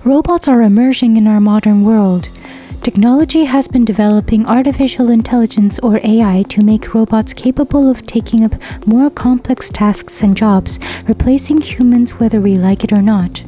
Robots are emerging in our modern world. Technology has been developing artificial intelligence or AI to make robots capable of taking up more complex tasks and jobs, replacing humans whether we like it or not.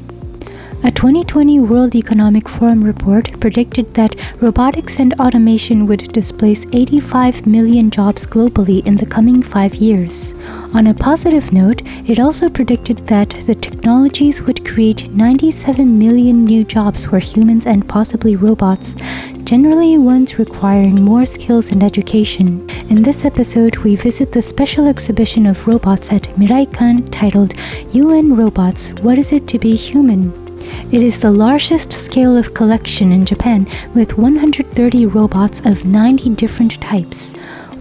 A 2020 World Economic Forum report predicted that robotics and automation would displace 85 million jobs globally in the coming 5 years. On a positive note, it also predicted that the technologies would create 97 million new jobs for humans and possibly robots, generally ones requiring more skills and education. In this episode, we visit the special exhibition of robots at Miraikan titled UN Robots: What Is It to Be Human? It is the largest scale of collection in Japan with 130 robots of 90 different types.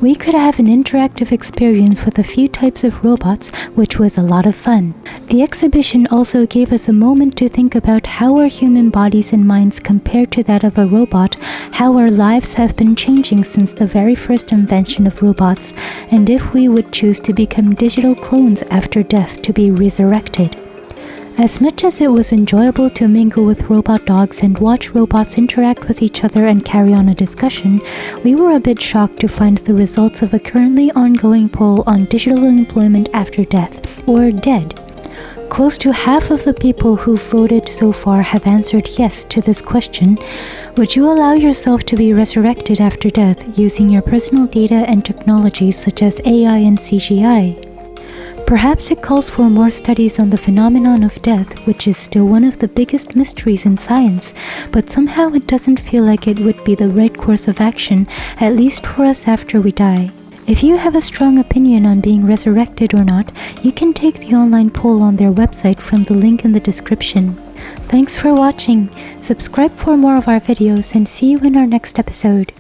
We could have an interactive experience with a few types of robots, which was a lot of fun. The exhibition also gave us a moment to think about how our human bodies and minds compare to that of a robot, how our lives have been changing since the very first invention of robots, and if we would choose to become digital clones after death to be resurrected. As much as it was enjoyable to mingle with robot dogs and watch robots interact with each other and carry on a discussion, we were a bit shocked to find the results of a currently ongoing poll on digital employment after death, or DEAD. Close to half of the people who voted so far have answered yes to this question. Would you allow yourself to be resurrected after death using your personal data and technologies such as AI and CGI? Perhaps it calls for more studies on the phenomenon of death, which is still one of the biggest mysteries in science, but somehow it doesn't feel like it would be the right course of action, at least for us after we die. If you have a strong opinion on being resurrected or not, you can take the online poll on their website from the link in the description. Thanks for watching. Subscribe for more of our videos and see you in our next episode.